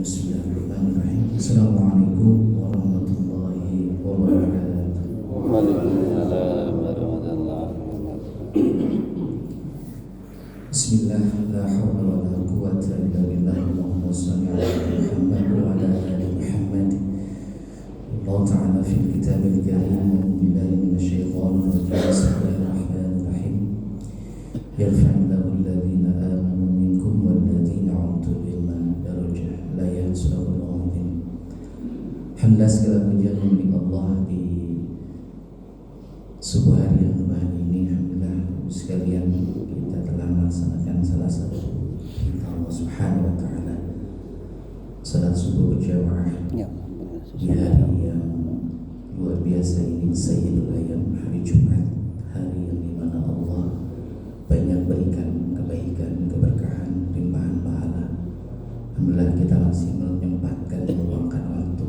Bismillahirrahmanirrahim. Assalamualaikum warahmatullahi wabarakatuh. Waalaikumsalam warahmatullahi wabarakatuh. Bismillah, la hawla wa la quwwata illa billah. Allahumma shalli ala Muhammad wa ala ali Muhammad. Allah Ta'ala fil kitabil karim, billahi minasyaitonir rajim. Bismillahirrahmanirrahim. Yarfa'illahu alladhina amanu minkum walladhina utul ilma darajah. La yahsulullahu azim. Alhamdulillah, segala pujian milik Allah di subuh hari yang berbahagia ini. Alhamdulillah sekalian, kita telah melaksanakan salah satu perintah Allah Subhanahu wa Ta'ala, salat subuh berjamaah di hari yang luar biasa ini, Sayyidul Ayyam, hari Jumat, hari yang dimana Allah banyak berikan kebaikan, keberkahan, limpahan pahala. Alhamdulillah kita masih menyempatkan, meluangkan waktu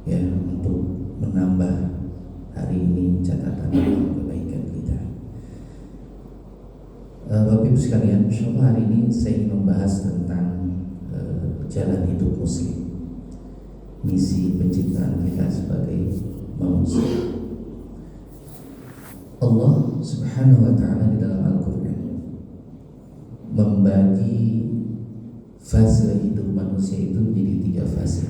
ya untuk menambah hari ini catatan kebaikan kita. Bapak Ibu sekalian, insyaallah hari ini saya ingin membahas tentang jalan hidup muslim, misi penciptaan kita sebagai manusia. Allah Subhanahu wa Ta'ala di dalam Al-Quran membagi fase hidup manusia itu menjadi 3 fase.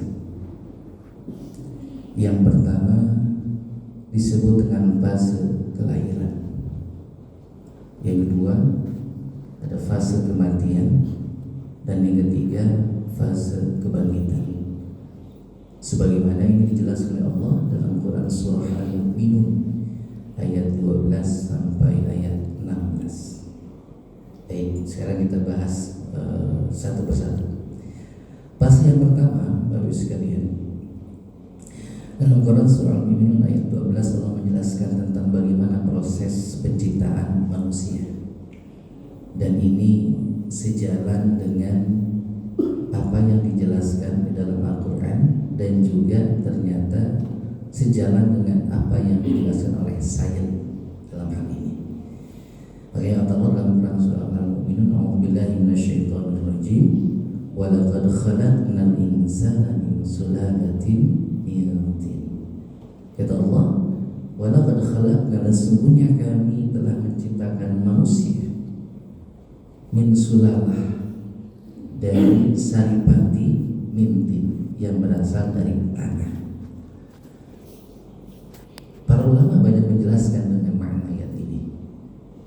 Yang pertama disebut dengan fase kelahiran. Yang kedua ada fase kematian, dan yang ketiga fase kebangkitan. Sebagaimana ini dijelaskan oleh Allah dalam Quran surah Al-Mu'minun ayat 12 sampai ayat 16. Baik, sekarang kita bahas satu persatu. Fase yang pertama, Bapak sekalian, dalam Quran surah Al-Mu'minun ayat 12 Allah menjelaskan tentang bagaimana proses penciptaan manusia. Dan ini sejalan dengan apa yang dijelaskan di dalam Al-Quran, dan juga ternyata sejalan dengan apa yang dijelaskan oleh sains dalam hal ini. Makanya Allah dalam Quran surah Al-Mu'minun, a'udzubillahi minasyaitonir rajim, wa laqad khalaqnal insana min sulalatin min tin. Kata Allah, wa laqad khalaqna, sesungguhnya kami telah menciptakan manusia min sulalah, dari saripati, mintin, yang berasal dari tanah. Para ulama banyak menjelaskan dengan makna ayat ini,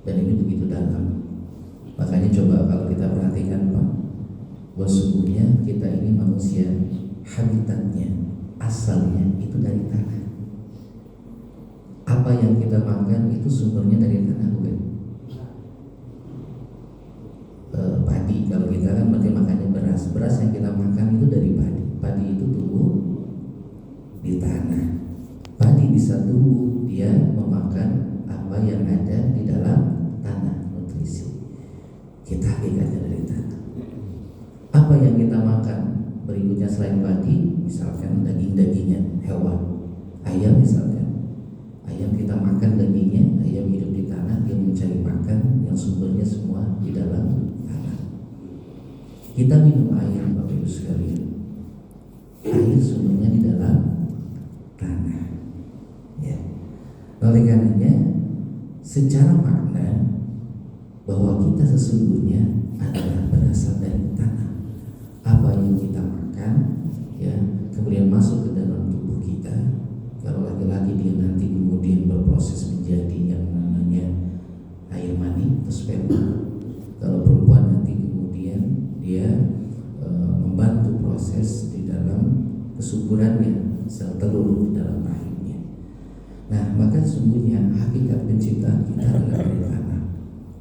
dan ini begitu dalam. Makanya coba kalau kita perhatikan Pak, bahwa sesungguhnya kita ini manusia, habitatnya, asalnya itu dari tanah. Apa yang kita makan itu sumbernya dari tanah, bukan? Padi, kalau kita kan berarti makannya beras. Beras yang kita makan itu dari padi. Padi itu tumbuh di tanah. Padi bisa tumbuh, dia memakan apa yang ada di dalam tanah, nutrisi. Kita hakikatnya dari tanah. Apa yang kita makan berikutnya selain padi, misalkan daging-dagingan hewan, ayam misalkan. Ayam kita makan dagingnya, ayam hidup di tanah, dia mencari makan yang sumbernya semua di dalam tanah. Kita minum air, Bapak Ibu sekalian, air sumbernya di dalam tanah. Ya. Oleh karenanya, secara makna bahwa kita sesungguhnya adalah berasal dari tanah. Apa yang kita makan, ya, kemudian masuk ke dalam tubuh kita. Kalau laki-laki dia nanti kemudian berproses menjadi yang namanya air mani atau sperma. Kalau perempuan nanti kemudian dia membantu proses di dalam kesuburannya, sel telur di dalam rahimnya. Nah, maka sesungguhnya hakikat penciptaan kita adalah dari tanah.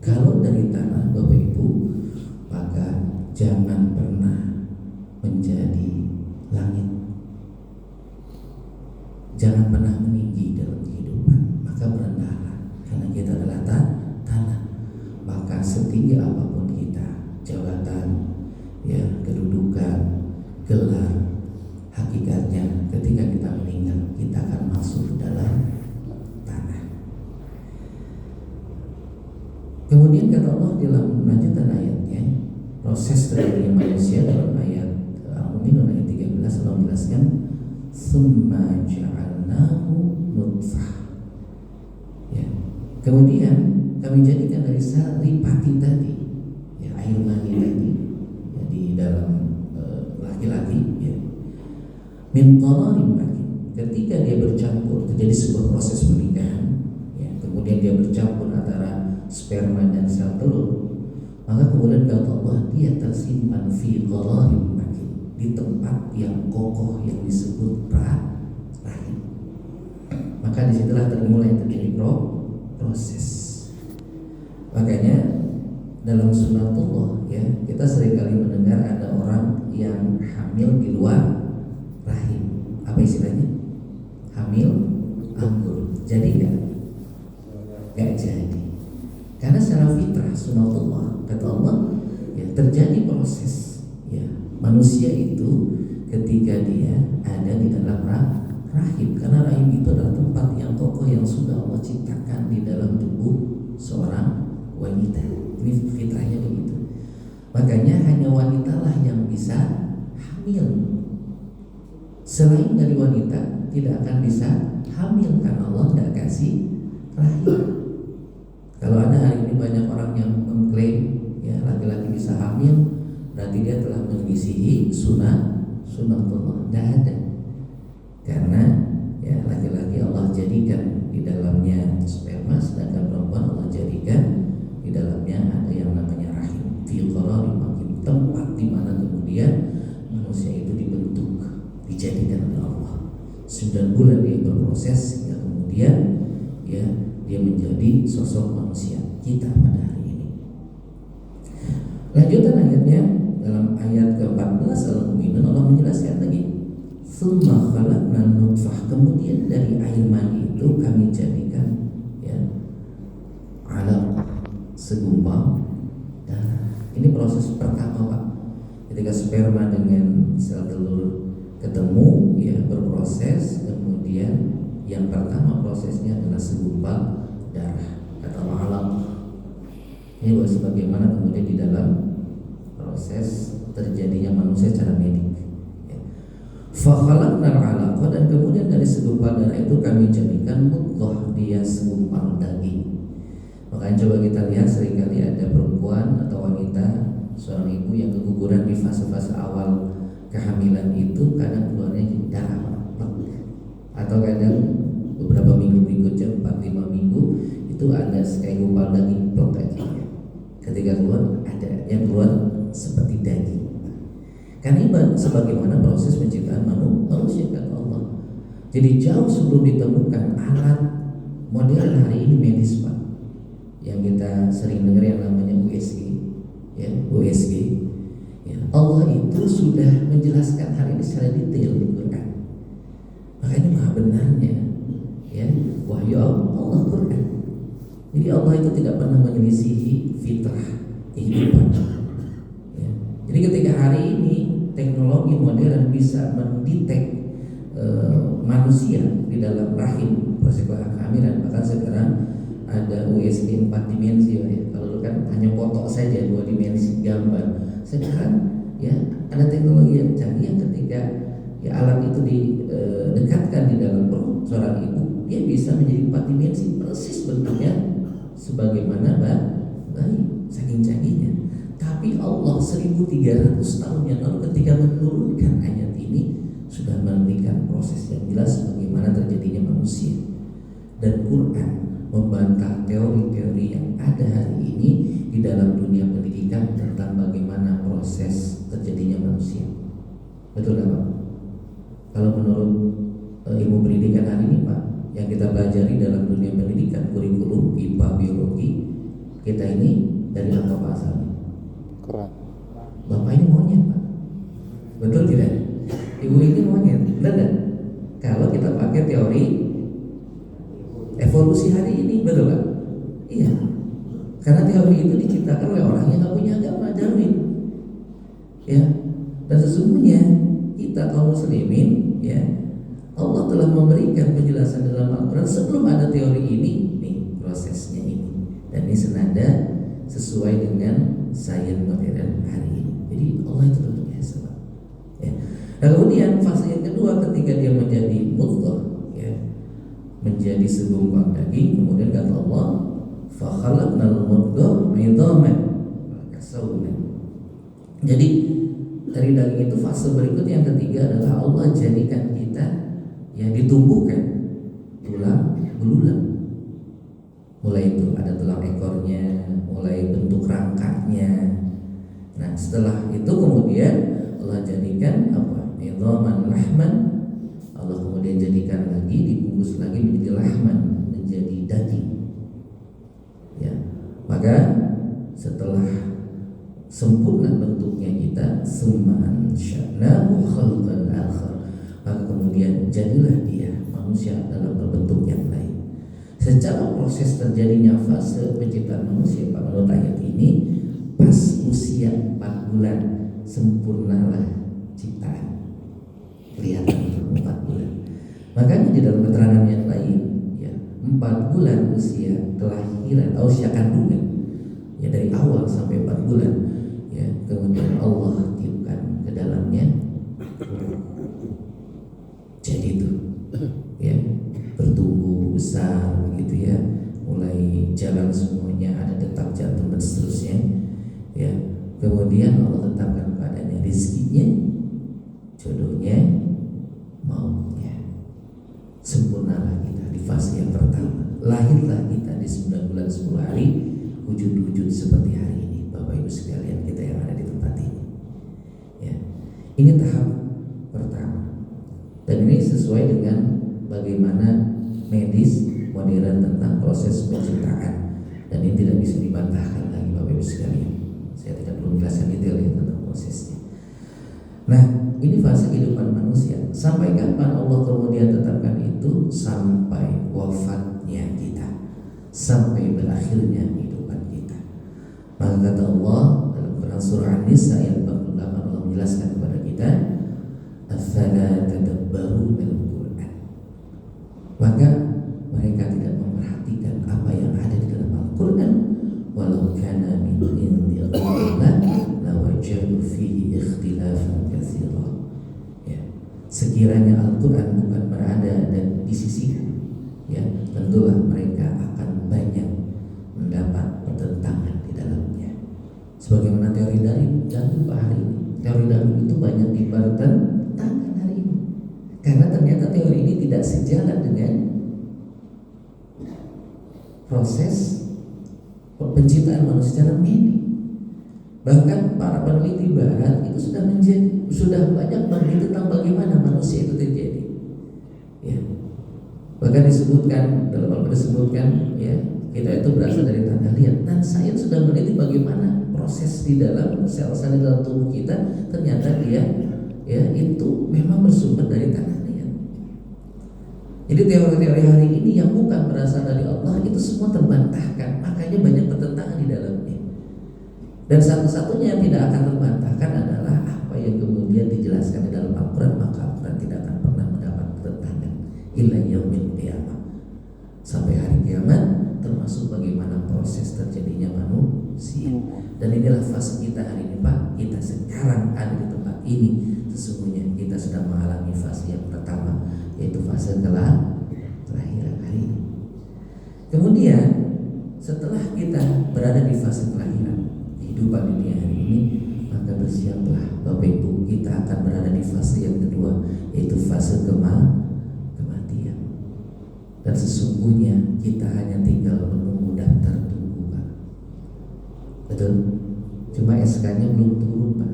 Kalau dari tanah, Bapak Ibu, maka jangan pernah menjadi langit. Jangan pernah meninggi dalam kehidupan, maka berendahlah, karena kita adalah tanah. Maka setinggi apapun kita, jabatan, ya, kedudukan, gelar, hakikatnya ketika kita meninggal, kita akan masuk ke dalam tanah. Kemudian kata Allah dalam lanjutan ayatnya, proses terjadinya manusia dalam ayat menjelaskan summa ja'alnahu nutfah. Ya. Kemudian kami jadikan dari sari pati tadi, ya, air mani tadi, ya, di dalam laki-laki, ya, min qararin makin. Ketika dia bercampur terjadi sebuah proses pernikahan, ya, kemudian dia bercampur antara sperma dan sel telur, maka kemudian kata Allah dia tersimpan fi qararin makin, di tempat yang kokoh yang disebut rahim. Maka disitulah termulai terjadi proses. Makanya dalam sunnatullah, ya, kita seringkali mendengar ada orang yang hamil di luar rahim. Apa istilahnya? Hamil anggur. Jadi gak jadi. Karena secara fitrah sunnatullah, kata Allah, ya, terjadi proses, ya, manusia itu ketika dia ada di dalam rahim. Karena rahim itu adalah tempat yang kokoh yang sudah Allah ciptakan di dalam tubuh seorang wanita. Ini fitrahnya begitu. Makanya hanya wanitalah yang bisa hamil. Selain dari wanita tidak akan bisa hamil karena Allah tidak kasih rahim. Kalau ada hari ini banyak orang yang mengklaim, ya, laki-laki bisa hamil, berarti dia telah menyelisihi sunnatullah. Tidak ada. Karena, ya, laki-laki Allah jadikan di dalamnya sperma, sedangkan perempuan Allah jadikan di dalamnya ada yang namanya rahim, fi qararin makin, tempat di mana kemudian manusia itu dibentuk, dijadikan oleh Allah. 9 bulan dia berproses sehingga kemudian, ya, dia menjadi sosok manusia kita pada hari ini. Lanjutan ayatnya dalam ayat ke-14 Al-Mu'minun, Allah menjelaskan lagi, tsumma khalaqna nutfah, kemudian dari air mani itu kami jadikan, ya, alaqah, segumpal darah. Ini proses pertama, Pak. Ketika sperma dengan sel telur ketemu, ya, berproses, kemudian yang pertama prosesnya adalah segumpal darah. Kata Allah alaqah. Ini sebagaimana kemudian di dalam proses terjadinya manusia secara medik. Fakhalaqnal 'alaqah, dan kemudian dari segumpal darah itu kami jadikan mudghah, dia segumpal daging. Makanya coba kita lihat, seringkali ada perempuan atau wanita, seorang ibu yang keguguran di fase-fase awal kehamilan itu, kadang keluarnya darah, atau kadang beberapa minggu berikutnya 4-5 minggu itu ada kayak gumpal daging plok aja. Ketika keluar ada yang keluar seperti daging. Karena ini sebagaimana proses penciptaan manusia, kata Allah. Jadi jauh sebelum ditemukan alat modern hari ini medis, Pak, yang kita sering dengar yang namanya USG, ya, USG, ya, Allah itu sudah menjelaskan hal ini secara detail di Quran. Makanya maha benarnya, ya, wahyu Allah Quran. Jadi Allah itu tidak pernah menyelisihi fitrah kehidupan. Ya. Jadi ketika hari ini teknologi modern bisa mendetek manusia di dalam rahim proses kehamilan, bahkan sekarang ada USG 4 dimensi, ya. Kalau kan hanya foto saja 2 dimensi gambar. Sekarang, ya, ada teknologi yang canggih yang ketika, ya, alat itu didekatkan di dalam perut seorang ibu, dia bisa menjadi 4 dimensi persis bentuknya sebagaimana bayi, saking canggihnya. Tapi Allah 1300 tahun yang lalu ketika menurunkan ayat ini sudah memberikan proses yang jelas bagaimana terjadinya manusia. Dan Quran membantah teori-teori yang ada hari ini di dalam dunia pendidikan tentang bagaimana proses terjadinya manusia. Betul nggak, Pak? Kalau menurut ilmu pendidikan hari ini, Pak, yang kita pelajari dalam dunia pendidikan, kurikulum IPA biologi, kita ini dari apa Pak asalnya? Quran. Bapak ini monyet, Pak. Betul tidak? Ibu ini monyet, benar tidak? Kalau kita pakai teori evolusi hari ini, betul Pak? Iya. Karena teori itu diciptakan oleh orang yang nggak punya agama, Darwin. Ya. Dan sesungguhnya kita kaum muslimin, ya, Allah telah memberikan penjelasan dalam Al-Quran sebelum ada teori ini, nih prosesnya ini. Dan ini senada sesuai dengan sains modern hari ini. Jadi Allah itu luar biasa, Pak. Ya. Nah, kemudian fase yang kedua kedua, ketika dia menjadi mudghah, ya, menjadi segumpal daging, kemudian kata Allah, fa khalaqnal mudghah 'idhaman kasawna. Jadi dari daging itu fase berikut yang ketiga adalah Allah jadikan kita yang ditumbuhkan tulang belulang. Mulai itu ada tulang ekornya, mulai bentuk rangkanya. Nah, setelah itu kemudian Allah jadikan apa? Idhaman lahman. Allah kemudian jadikan lagi, dibungkus lagi menjadi lahman, menjadi daging. Ya. Maka setelah sempurna bentuknya kita, summa ansha'nahu khalqan akhar, maka kemudian jadilah dia manusia dalam berbentuk yang lain. Secara proses terjadinya fase penciptaan manusia, Pak, menurut ayat ini pas usia 4 bulan sempurnalah ciptaan. Kelihatan 4 bulan. Makanya di dalam keterangan yang lain, ya, 4 bulan usia kelahiran, usia kandungan, ya, dari awal sampai 4 bulan, ya, kemudian Allah tiupkan ke dalamnya. Jadi itu, ya, bertumbuh besar begitu, ya, mulai jalan semuanya, ada detak jantung dan seterusnya, ya. Kemudian Allah tetapkan padanya rezekinya, jodohnya, mautnya. Sempurnalah kita di fase yang pertama. Lahirlah kita di 9 bulan 10 hari, wujud-wujud seperti hari ini, Bapak Ibu sekalian kita yang ada di tempat ini, ya. Ini tahap pertama. Dan ini sesuai dengan bagaimana medis modern tentang proses penciptaan, dan ini tidak bisa dibantahkan lagi, Bapak Ibu sekalian. Saya tidak perlu menjelaskan detail ya tentang prosesnya. Nah, ini fase kehidupan manusia. Sampai kapan Allah kemudian tetapkan itu? Sampai wafatnya kita, sampai berakhirnya kehidupan kita. Maka kata Allah dalam Quran surah An-Nisa ayat 48, Allah menjelaskan kepada kita, afala tadabbaruna al-Quran. Maka mereka tidak memperhatikan apa yang ada di dalam Al-Quran. Walau kana min indi Allah lawajadu fihi ikhtilafan katsira. Ya. Sekiranya Al-Quran bukan berada dan di sisiku, ya, tentulah mereka akan banyak mendapat pertentangan di dalamnya. Sebagaimana teori Darwin hari ini, teori Darwin itu banyak dipertentangkan hari ini, karena ternyata teori ini tidak sejalan dengan proses penciptaan manusia secara medis. Bahkan para peneliti Barat itu sudah banyak meneliti tentang bagaimana manusia itu terjadi. Ya. Bahkan disebutkan dalam Al-Quran disebutkan, ya, kita itu berasal dari tanah liat, dan sains sudah meneliti bagaimana proses di dalam sel-sel di dalam tubuh kita, ternyata dia, ya, itu memang bersumber dari tanah liat. Jadi teori-teori hari ini yang bukan berasal dari Allah itu semua terbantahkan, makanya banyak pertentangan di dalamnya. Dan satu-satunya yang tidak akan terbantahkan adalah apa yang kemudian dijelaskan di dalam Al-Quran, maka Al-Quran tidak akan pernah mendapat pertentangan illa yaumil qiyamah, sampai hari kiamat, termasuk bagaimana proses terjadinya manusia. Dan inilah fase kita hari ini, Pak. Kita sekarang ada di tempat ini, sesungguhnya kita sedang mengalami fase yang pertama, yaitu fase kelahiran hari ini. Kemudian setelah kita berada di fase kelahiran, kehidupan dunia hari ini, maka bersiaplah Bapak Ibu, kita akan berada di fase yang kedua, yaitu fase kematian. Dan sesungguhnya kita hanya tinggal menunggu daftar tunggu, Pak. Betul? Cuma SK-nya belum turun, Pak.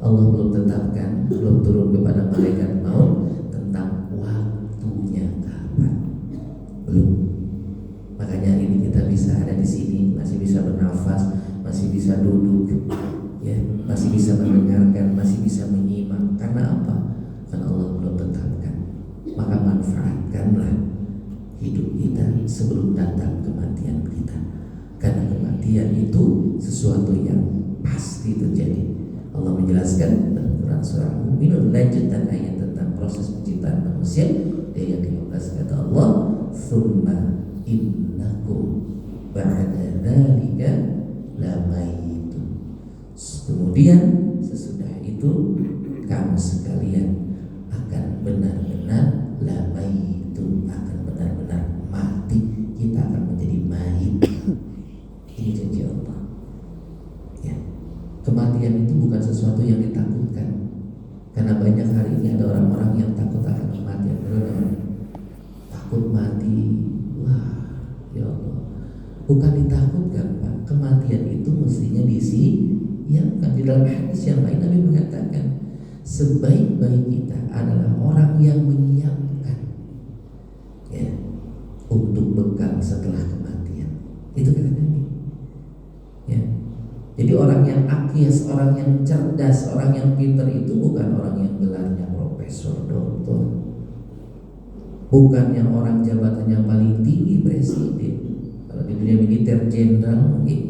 Allah belum tetapkan, belum turun kepada malaikat maut tentang waktunya kapan. Belum. Makanya hari ini kita bisa ada di sini, masih bisa bernafas, masih bisa duduk, ya, masih bisa mendengarkan, masih bisa menyimak. Karena apa? Karena Allah belum tetapkan. Maka manfaatkanlah hidup kita sebelum datang kematian kita. Karena kematian itu sesuatu yang pasti terjadi. Allah menjelaskan dalam Quran surah Al-Mu'minun, lanjutan ayat tentang proses penciptaan manusia, ayat 15, kata Allah, "Tsumma innakum ba'da dzalika lamayitun." Kemudian sesudah itu kamu sekalian benar-benar lamayitun, akan benar-benar mati, kita akan menjadi mayit. Ini janji Allah. Ya. Kematian itu bukan sesuatu yang ditakutkan. Karena banyak hari ini ada orang-orang yang takut akan kematian. Takut mati. Wah, ya Allah. Bukan ditakutkan, Pak. Kematian itu mestinya disiapkan. Di dalam hadis yang lain Nabi mengatakan, sebaik-baik kita adalah orang yang menyiapkan, ya, untuk bekal setelah kematian. Itu kata Nabi. Ya. Jadi orang yang akyas, orang yang cerdas, orang yang pintar itu bukan orang yang gelarnya profesor, doktor, bukan yang orang jabatannya paling tinggi, presiden. Kalau di dunia militer jenderal mungkin.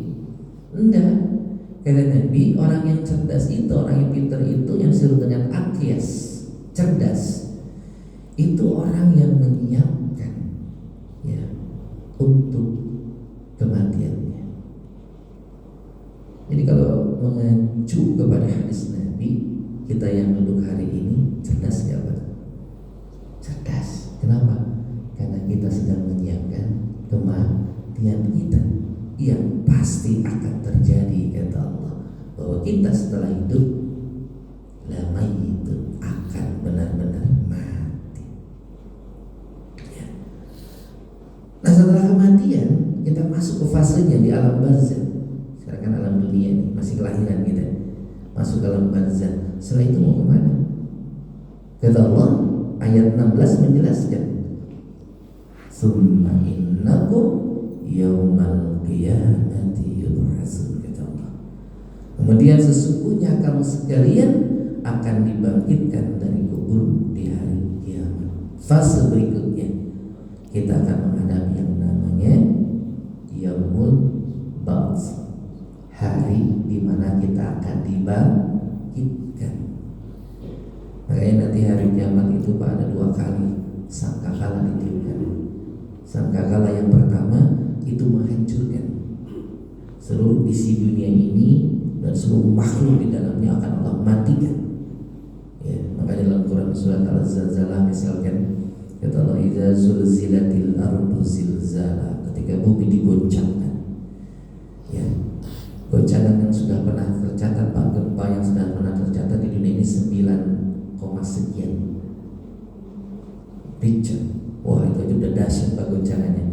Enggak. Kata Nabi, orang yang cerdas itu, orang yang pintar itu, yang disebut dengan akyas, cerdas, itu orang yang menyiapkan, ya, untuk kematiannya. Jadi kalau mengacu kepada hadis Nabi, kita yang duduk hari ini cerdas gak Pak? Cerdas. Kenapa? Karena kita sedang menyiapkan kematian kita yang pasti akan terjadi, kata Allah, bahwa kita setelah hidup lama itu akan benar-benar mati. Ya. Nah, setelah kematian kita masuk ke fasenya di alam barzakh. Sekarang kan alam dunia ini masih kelahiran kita, masuk ke alam barzakh. Setelah itu mau kemana? Kata Allah ayat 16 menjelaskan, summa innakum yaumal qiyamati yub'atsun, kata Allah. Kemudian sesungguhnya kamu sekalian akan dibangkitkan dari kubur di hari kiamat. Fase berikutnya kita akan menghadapi yang namanya yaumul ba'ts, hari di mana kita akan dibangkitkan. Makanya nanti hari kiamat itu Pak, ada 2 kali sangkakala ditiupkan. Sangkakala yang pertama itu menghancurkan seluruh isi dunia ini dan seluruh makhluk di dalamnya akan Allah matikan. Ya, maka dalam Quran surat Al-Zalzalah misalkan kata Allah, idza zulzilatil ardu zilzala, ketika bumi digoncangkan. Ya, goncangan yang sudah pernah tercatat Pak, gempa yang sudah pernah tercatat di dunia ini 9, sekian Richter. Wah, itu udah dahsyat Pak goncangannya.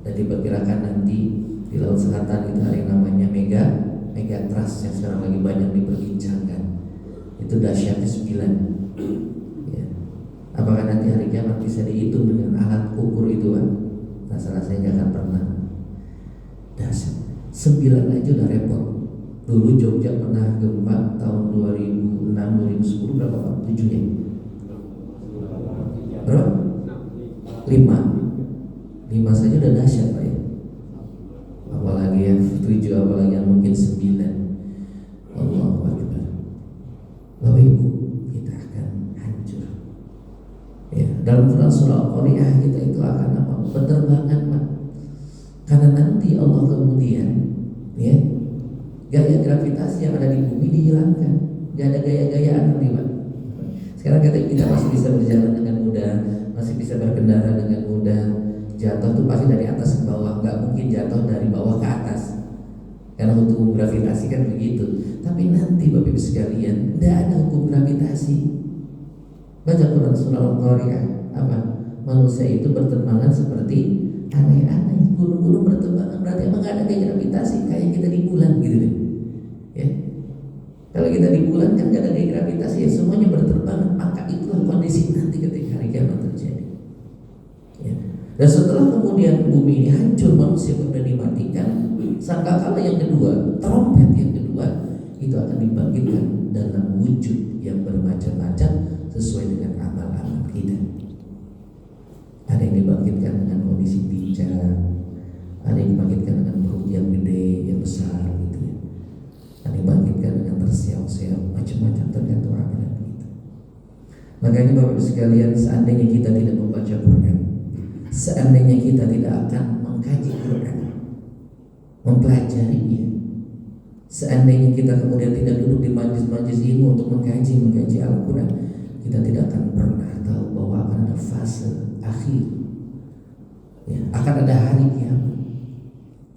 Dan diperkirakan nanti di Laut Selatan itu ada yang namanya megatrust yang sekarang lagi banyak diperbincangkan. Itu dahsyatnya 9. Ya. Apakah nanti hari kiamat bisa dihitung dengan alat ukur itu Pak? Rasa-rasanya nggak akan pernah. Dahsyat. 9 aja udah repot. Dulu Jogja pernah gempa tahun 2006, 2010 berapa Pak? 7 ya? Berapa? 5 saja udah dahsyat Pak ya. Apalagi yang 7, apalagi yang mungkin 9. Allahu Akbar. Bapak Ibu, kita akan hancur. Ya, dalam Quran surah Al-Qari'ah kita itu akan apa? Berterbangan Pak. Karena nanti Allah kemudian, ya, gaya gravitasi yang ada di bumi dihilangkan. Gak ada gaya-gayaan nih Pak. Sekarang kita masih bisa berjalan dengan mudah, masih bisa berkendara dengan mudah. Jatuh tuh pasti dari atas ke bawah, nggak mungkin jatuh dari bawah ke atas, karena hukum gravitasi kan begitu. Tapi nanti Bapak Ibu sekalian, tidak ada hukum gravitasi. Baca Quran surah Al-Qari'ah, apa? Manusia itu berterbangan seperti aneh-aneh. Gunung-gunung berterbangan, berarti emang nggak ada gaya gravitasi kayak kita di bulan gitu deh. Ya. Kalau kita di bulan kan nggak ada gaya gravitasi, ya semuanya berterbangan. Maka itulah kondisi nanti ketika hari kiamat terjadi. Ya. Dan setelah kemudian bumi ini hancur, manusia sudah dimatikan, sangkakala yang kedua, trompet yang kedua, itu akan dibangkitkan dalam wujud yang bermacam-macam sesuai dengan amal-amal kita. Ada yang dibangkitkan dengan kondisi pincang, ada yang dibangkitkan dengan perut yang gede, yang besar gitu ya. Ada yang dibangkitkan dengan terseok-seok, macam-macam tergantung amalan kita. Makanya Bapak Ibu sekalian, seandainya kita tidak membaca Quran, seandainya kita tidak akan mengkaji Quran, mempelajarinya, seandainya kita kemudian tidak duduk di majlis-majlis ilmu untuk mengkaji Al-Quran, kita tidak akan pernah tahu fase akhir. Ya, akan ada hari kiamat.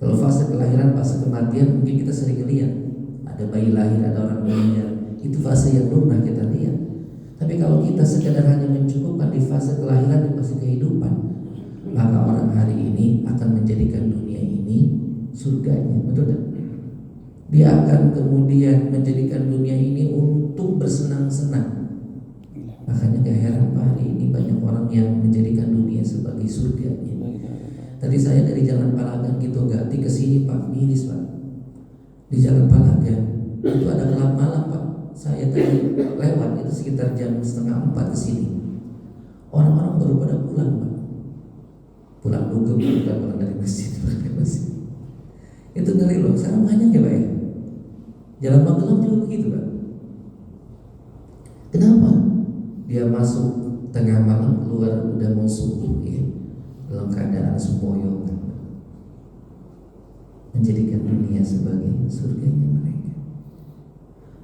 Kalau fase kelahiran, fase kematian mungkin kita sering lihat. Ada bayi lahir, ada orang meninggal. Itu fase yang lumrah kita lihat. Tapi kalau kita sekedar hanya mencukupkan di fase kelahiran dan fase kehidupan, maka orang hari ini akan menjadikan dunia ini surganya, betul tak? Dia akan kemudian menjadikan dunia ini untuk bersenang-senang. Makanya gak heran Pak, hari ini banyak orang yang menjadikan dunia sebagai surganya. Tadi saya dari Jalan Palagan gitu Gati ke sini Pak, miris Pak. Di Jalan Palagan itu ada gelap malam Pak. Saya tadi lewat itu sekitar jam 3:30 ke sini. Orang-orang baru pada pulang Pak. Pulang dugem, kita pulang dari masjid, Itu ngeri loh, sekarang banyak ya Pak ya. Jalan Magelang juga begitu Pak. Kenapa? Dia masuk tengah malam, keluar udah mau subuh ya, dalam keadaan semboyongan, menjadikan dunia sebagai surganya mereka.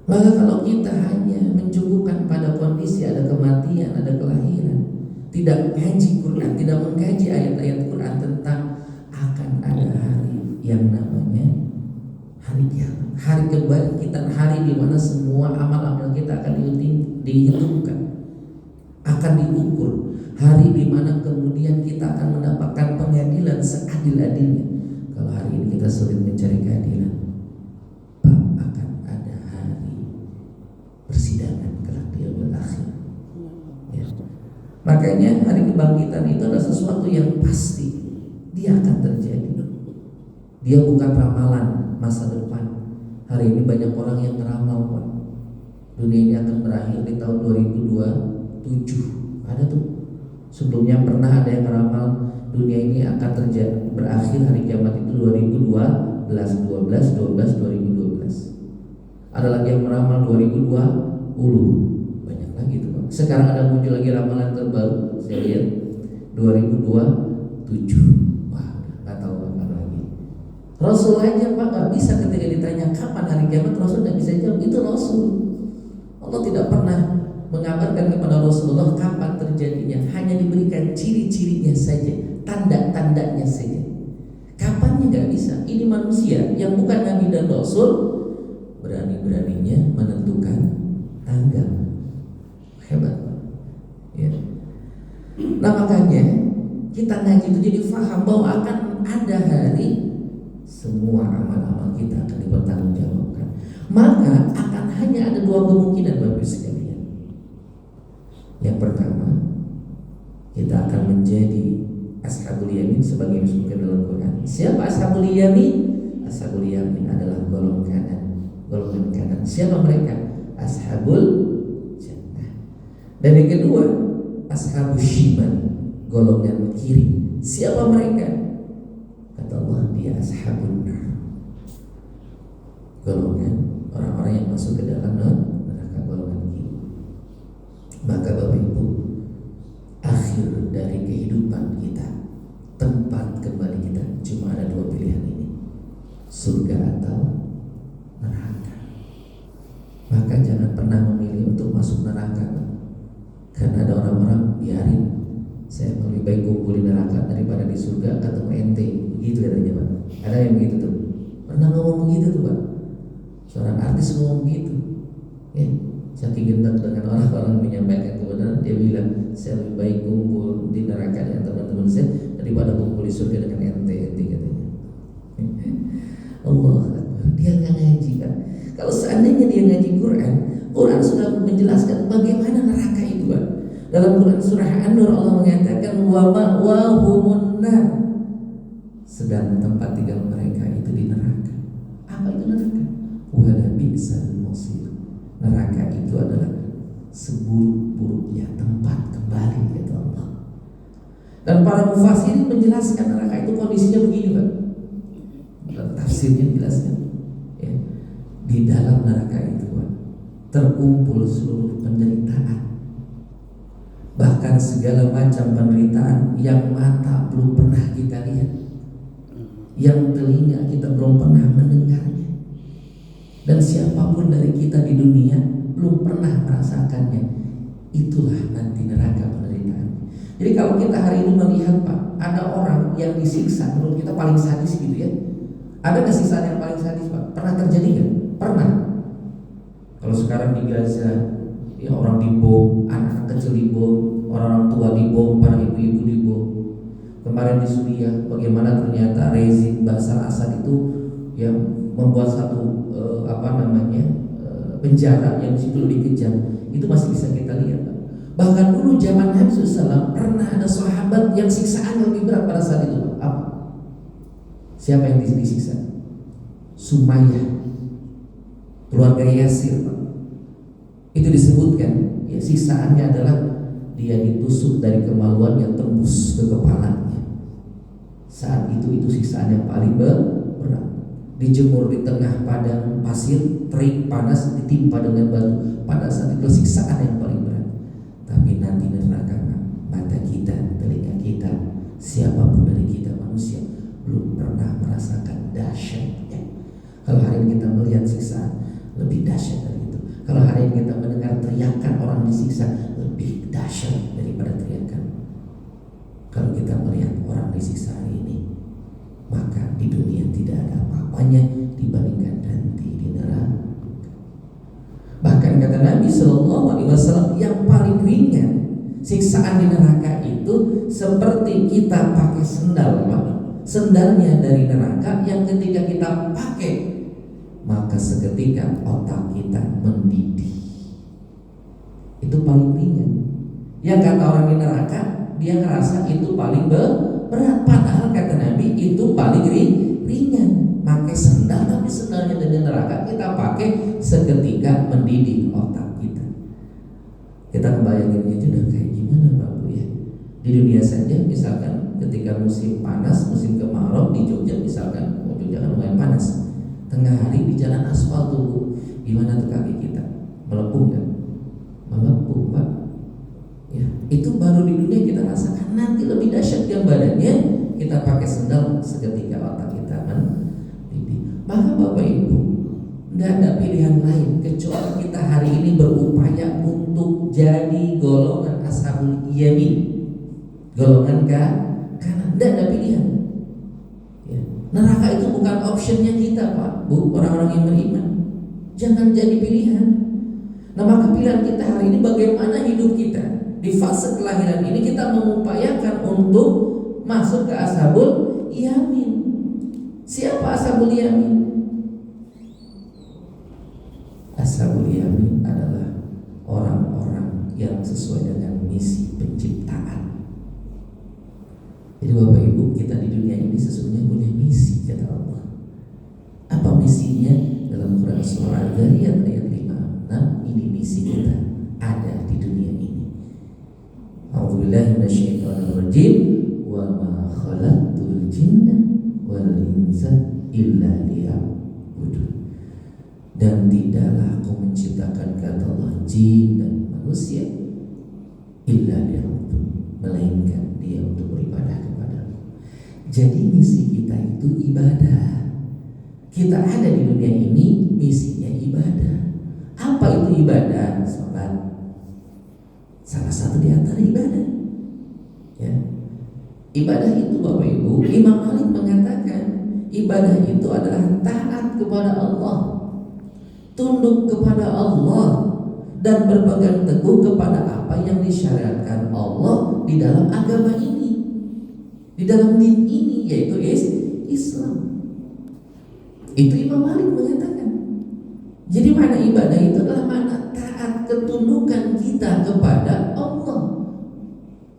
Maka kalau kita hanya mencukupkan pada kondisi ada kematian, ada kelahiran, tidak ngaji Quran, tidak mengkaji ayat-ayat Quran tentang akan ada hari yang namanya hari kiamat, hari kebangkitan, hari di mana semua amal-amal kita akan dihitungkan, akan diukur, hari di mana kemudian kita akan mendapatkan pengadilan seadil-adilnya. Kalau hari ini kita sulit mencari keadilan, Pak, akan ada hari persidangan kelak di yaumil akhir. Ya. Makanya hari kebangkitan itu adalah sesuatu yang pasti, dia akan terjadi. Dia bukan ramalan masa depan. Hari ini banyak orang yang meramal Pak, dunia ini akan berakhir di tahun 2027. Ada tuh. Sebelumnya pernah ada yang meramal dunia ini akan terjadi berakhir hari kiamat itu 2012, 2012. Ada lagi yang meramal 2020. Banyak lagi tuh Pak. Sekarang ada muncul lagi ramalan terbaru, saya lihat 2027. Wah, nggak tahu apa lagi. Rasul aja Pak nggak bisa ketika ditanya kapan hari kiamat, Rasul nggak bisa jawab. Itu Rasul. Allah tidak pernah mengabarkan kepada Rasulullah kapan terjadinya, hanya diberikan ciri-cirinya saja, tanda-tandanya saja. Kapannya nggak bisa. Ini manusia yang bukan Nabi dan Rasul berani-beraninya menentukan tanggal. Hebat, ya. Nah makanya kita ngaji itu jadi faham bahwa akan ada hari semua amal-amal kita akan dipertanggungjawabkan. Maka akan hanya ada dua kemungkinan Bapak sekalian. Yang pertama, kita akan menjadi ashabul yamin sebagaimana disebutkan dalam Quran. Siapa ashabul yamin? Ashabul yamin adalah golongan kanan. Siapa mereka? Ashabul jannah. Dan yang kedua, ashabul shimal, golongan kiri. Siapa mereka? Kata Allah, dia ashabun nar, golongan orang-orang yang masuk ke dalam neraka, golongan kiri. Maka Bapak Ibu, akhir dari kehidupan kita, tempat kembali kita cuma ada dua pilihan ini, surga atau neraka. Maka jangan pernah memilih untuk masuk neraka, karena ada orang-orang biarin, saya lebih baik kumpul di neraka daripada di surga ketemu ente. Begitu katanya Pak. Ada yang begitu tuh. Pernah ngomong begitu tuh Pak. Seorang artis ngomong begitu. Ya, saking gentar dengan orang-orang menyampaikan kebenaran, dia bilang saya lebih baik kumpul di neraka dengan teman-teman saya daripada kumpul di surga dengan ente katanya. Allah, dia nggak ngaji kan? Kalau seandainya dia ngaji Quran sudah menjelaskan bagaimana neraka itu Pak. Dalam Quran surah An-Nur Allah mengatakan wa ma'wahumun nar, sedang tempat tinggal mereka itu di neraka. Apa itu neraka? Wa bi'sal masir. Neraka itu adalah seburuk-buruknya tempat kembali kata Allah. Dan para mufassirin menjelaskan neraka itu kondisinya begini Pak. Dalam tafsirnya jelaskan ya, di dalam neraka itu Pak, terkumpul seluruh penderitaan, bahkan segala macam penderitaan yang mata belum pernah kita lihat, yang telinga kita belum pernah mendengarnya, dan siapapun dari kita di dunia belum pernah merasakannya. Itulah nanti neraka penderitaan. Jadi kalau kita hari ini melihat Pak, ada orang yang disiksa menurut kita paling sadis gitu ya. Ada nggak siksaan yang paling sadis Pak? Pernah terjadi nggak? Pernah. Kalau sekarang di Gaza, ya orang dibom, anak kecil dibom, orang tua dibom, para ibu-ibu dibom. Kemarin di Suriah, bagaimana ternyata rezim Bashar Assad itu yang membuat satu penjara yang di situ lebih kejam. Itu masih bisa kita lihat Pak. Bahkan dulu zaman Nabi SAW pernah ada sahabat yang siksaan lebih berat pada saat itu Pak. Apa? Siapa yang disiksa? Sumayyah, keluarga Yasir Pak. Itu disebutkan ya, siksaannya adalah dia ditusuk dari kemaluan yang tembus ke kepalanya. Saat itu siksaan yang paling berat. Dijemur di tengah padang pasir, terik panas, ditimpa dengan batu. Pada saat itu siksaan yang paling berat. Tapi nanti neraka mata kita, telinga kita, siapapun dari kita manusia belum pernah merasakan dahsyatnya. Kalau hari ini kita melihat siksaan, lebih dahsyat dari itu. Kalau hari ini kita mendengar teriakan orang disiksa, lebih dahsyat daripada teriakan. Kalau kita melihat orang disiksa hari ini, maka di dunia tidak ada apa-apanya dibandingkan nanti di neraka. Bahkan kata Nabi SAW, yang paling ringan siksaan di neraka itu seperti kita pakai sendal, sendalnya dari neraka yang ketika kita pakai maka seketika otak kita mendidih. Itu paling ringan. Yang kata orang di neraka, dia ngerasa itu paling berat, padahal kata Nabi itu paling ringan. Pakai sendal, tapi sendalnya dari neraka kita pakai seketika mendidih otak kita. Kita membayangin itu udah kayak gimana Pak Bu ya? Di dunia saja misalkan ketika musim panas, musim kemarau di Jogja misalkan, Jogja kan lumayan panas. Tengah hari di jalan aspal tuh Bu, gimana tuh kaki kita? Melepuh kan? Melepuh Pak. Ya, itu baru di dunia kita rasakan. Nanti lebih dahsyat gambarannya kita pakai sendal seketika otak kita mendidih. Maka Bapak Ibu, tidak ada pilihan lain kecuali kita hari ini berupaya untuk jadi golongan ashabul yamin, golongan kanan. Tidak ada pilihan. Ya. Neraka itu bukan optionnya kita Pak Bu, orang-orang yang beriman. Jangan jadi pilihan. Nah maka pilihan kita hari ini bagaimana hidup kita di fase kelahiran ini kita mengupayakan untuk masuk ke ashabul yamin. Siapa ashabul yamin? Ashabul yamin adalah orang-orang yang sesuai dengan misi penciptaan. Jadi Bapak Ibu, kita di dunia ini sesungguhnya punya misi kata Allah. Apa misinya? Dalam Quran surah Al-Zariyat ayat 56, ini misi kita ada di dunia ini. A'udzubillahi minasyaitonirrajim. Wa ma khalaqtul jinna wal insa illa liya'budun. Dan tidaklah aku menciptakan kata Allah jin dan manusia illa liya'budun, melainkan dia untuk beribadah kepada Allah. Jadi misi kita itu ibadah. Kita ada di dunia ini misinya ibadah. Apa itu ibadah? Salat. Salah satu di antara ibadah. Ya. Ibadah itu Bapak Ibu, Imam Malik mengatakan ibadah itu adalah taat kepada Allah, tunduk kepada Allah, dan berpegang teguh kepada apa yang disyariatkan Allah di dalam agama ini, di dalam din ini, yaitu Islam. Itu Imam Malik mengatakan. Jadi mana ibadah itu adalah mana taat, ketundukan kita kepada Allah,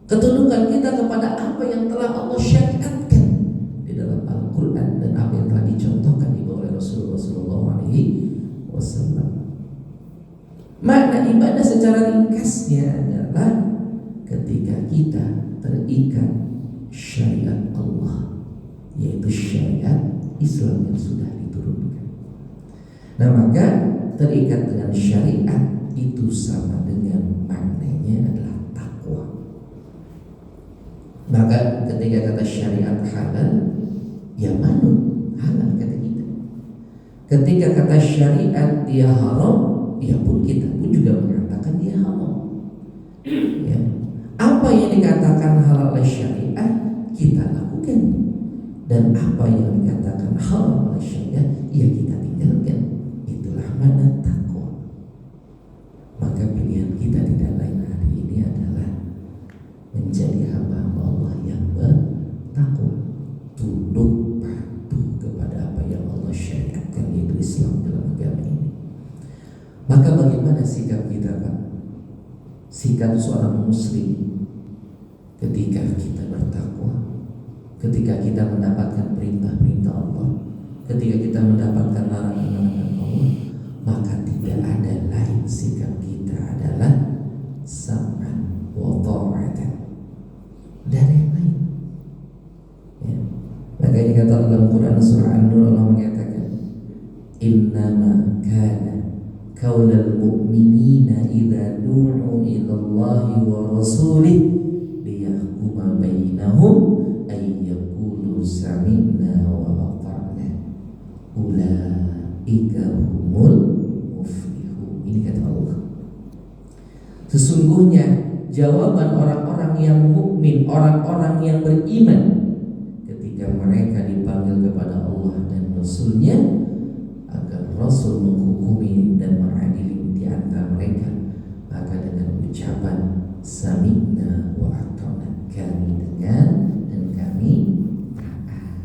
ketundukan kita kepada apa yang telah Allah syariatkan di dalam Al-Quran dan apa yang telah dicontohkan oleh Rasulullah SAW. Makna ibadah secara ringkasnya adalah ketika kita terikat syariat Allah, yaitu syariat Islam yang sudah diturunkan. Nah maka terikat dengan syariat itu sama dengan maknanya adalah takwa. Maka ketika kata syariat halal, ya manut halal kata kita. Ketika kata syariat dia haram, ya pun kita pun juga mengatakan dia haram. Ya. Apa yang dikatakan halal oleh syariat kita lakukan, dan apa yang dikatakan haram oleh syariat ya kita tinggalkan. Itulah makna takwa. Maka pilihan kita tidak lain hari ini adalah menjadi hamba Allah yang bertakwa, tunduk patuh kepada apa yang Allah syariatkan, yaitu Islam dalam agama ini. Maka bagaimana sikap kita, Pak? Sikap seorang muslim ketika kita bertakwa, ketika kita mendapatkan perintah-perintah Allah, ketika kita mendapatkan larangan-larangan Allah, maka tidak ada lain sikap kita adalah sam'an wa ta'atan. Tidak ada yang lain. Ya. Maka ini kata dalam Quran surah An-Nur, Allah mengatakan, innama kana qaulal mu'minina idza du'u ila Allahi wa rasulih liyahkuma bainahum ay yaqulu sami'na wa ata'na ulaika humul muflihun. Ini kata Allah. Sesungguhnya jawaban orang-orang yang mukmin, orang-orang yang beriman ketika mereka dipanggil kepada Allah dan Rasul-Nya agar Rasul menghukumi dan mengadili di antara mereka, maka dengan ucapan sami'na wa ata'na, kami dengar dan kami taat.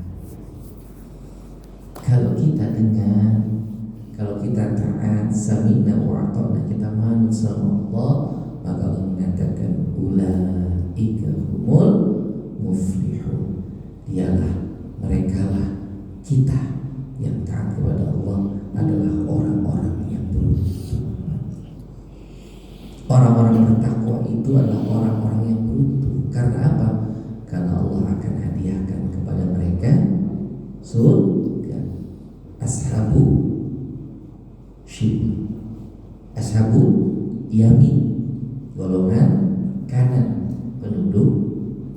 Kalau kita dengar, kalau kita taat, sami'na wa ata'na, kita manut sama Allah, maka Allah mengatakan ulaika humul muflihun. Dialah, merekalah, kita yang taat kepada Allah adalah orang-orang yang beruntung. Orang-orang bertakwa itu adalah orang-orang yang beruntung. Karena apa? Karena Allah akan hadiahkan kepada mereka surga. Ashabu syib, ashabu yamin, golongan kanan penduduk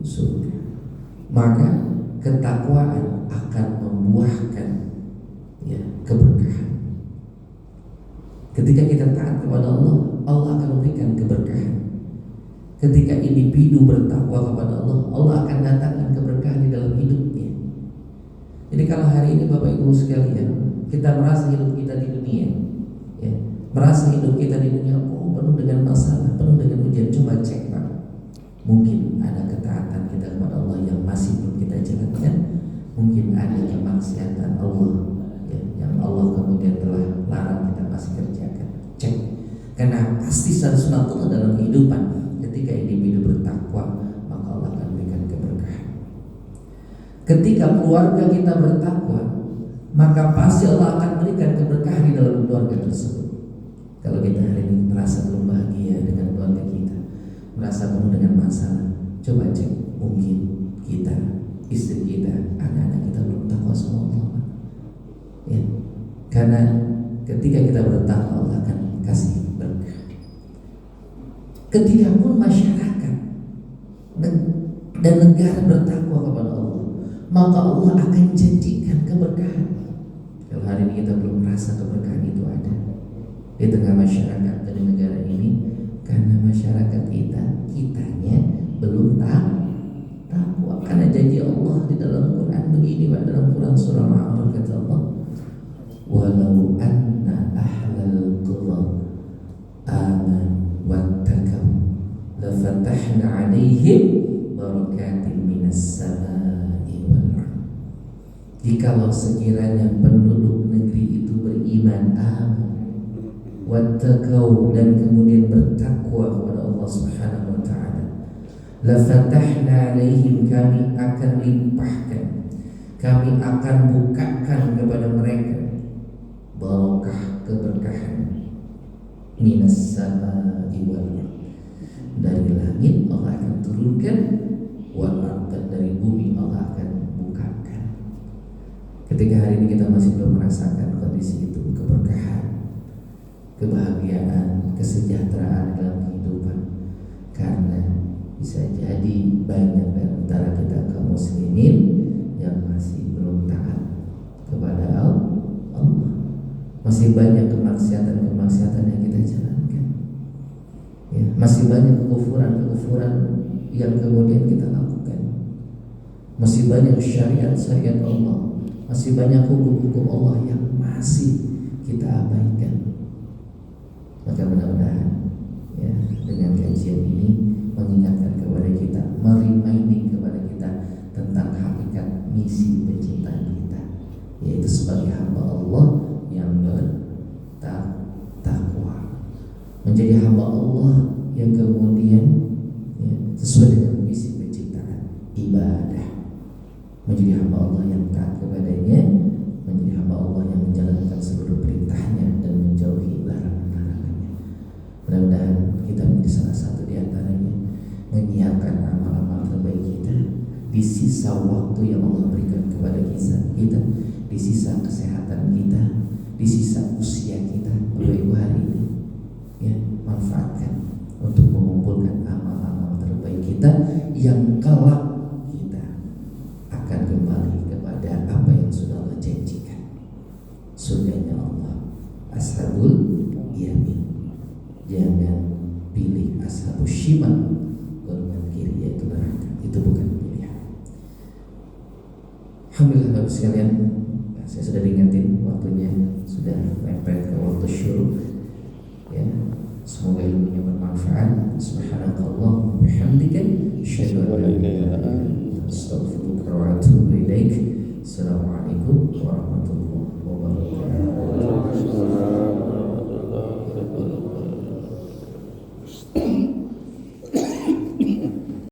surga. Maka ketakwaan akan membuahkan keberkahan. Ketika kita taat kepada Allah, Allah akan memberikan keberkahan. Ketika individu bertakwa kepada Allah, Allah akan datangkan keberkahan di dalam hidupnya. Jadi kalau hari ini Bapak Ibu sekalian, kita merasa hidup kita di dunia, ya, merasa hidup kita di dunia penuh dengan masalah, penuh dengan ujian, coba cek, Pak. Mungkin ada ketaatan kita kepada Allah yang masih belum kita jalankan. Mungkin ada kemaksiatan Allah yang Allah kemudian telah larang kita masih kerjakan. Cek. Karena pasti sunatullah dalam kehidupan, ketika individu bertakwa, maka Allah akan berikan keberkahan. Ketika keluarga kita bertakwa, maka pasti Allah akan berikan keberkahan di dalam keluarga tersebut. Kalau kita hari ini merasa belum bahagia dengan keluarga kita, merasa penuh dengan masalah, coba cek, mungkin kita, istri kita, anak-anak kita belum takwa sama Allah. Ya. Karena ketika kita bertakwa, Allah akan kasih berkah. Ketika pun masyarakat dan negara bertakwa kepada Allah, maka Allah akan janjikan keberkahan. Kalau hari ini kita belum merasa keberkahan itu ada di tengah masyarakat dan di negara ini, karena masyarakat kitanya belum takwa. Karena janji Allah di dalam Quran begini, Pak, dalam Quran surah Al-A'raf kata Allah, walau anna ahlal qura aman wattaqaw lafatahna 'alaihim barakatin minas samai wal ardh. Jikalau sekiranya penduduk negeri itu beriman, aman, wattaqaw, dan kemudian bertakwa kepada Allah Subhanahu wa taala, lafatahna 'alaihim, kami akan limpahkan, kami akan bukakan kepada mereka barakah, keberkahan, minas samai wal ardh, dari langit Allah akan turunkan, wal ardh, dari bumi Allah akan bukakan. Ketika hari ini kita masih belum merasakan kondisi itu, keberkahan, kebahagiaan, kesejahteraan dalam kehidupan, karena bisa jadi banyak dari antara kita kaum muslimin yang masih belum taat kepada Allah. Masih banyak kemaksiatan yang kita jalankan, ya, masih banyak kekufuran yang kemudian kita lakukan. Masih banyak syariat-syariat Allah, masih banyak hukum-hukum Allah yang masih kita abaikan. Maka mudah-mudahan ya, dengan kajian ini mengingatkan kepada kita, mereminding kepada kita tentang hakikat misi penciptaan kita, yaitu sebagai hamba Allah yang bertakwa, menjadi hamba Allah yang kemudian ya, sesuai dengan misi penciptaan, ibadah, menjadi hamba Allah yang taat kepadanya, menjadi hamba Allah yang menjalankan seluruh perintahnya dan menjauhi larangan-larangannya. Mudah-mudahan kita menjadi salah satu di antaranya, menyiapkan amal-amal terbaik kita di sisa waktu yang Allah berikan kepada kita, di sisa kesehatan kita, di sisa usia kita. Bapak Ibu, hari ini ya, manfaatkan untuk mengumpulkan amal-amal terbaik kita yang kelak kita akan kembali kepada apa yang sudah Allah janjikan, surganya Allah, ashabul yamin. Jangan pilih ashabus shimal, golongan kiri, yaitu neraka. Itu bukan pilihan. Alhamdulillah Bapak sekalian, saya sudah diingetin waktunya sudah mepet ke waktu syuruk ya. Semoga ilmunya bermanfaat. Subhanallah wa bihamdika, asyhadu an la ilaha illa anta, astaghfiruka wa atubu ilaik. Assalamualaikum warahmatullahi wabarakatuh.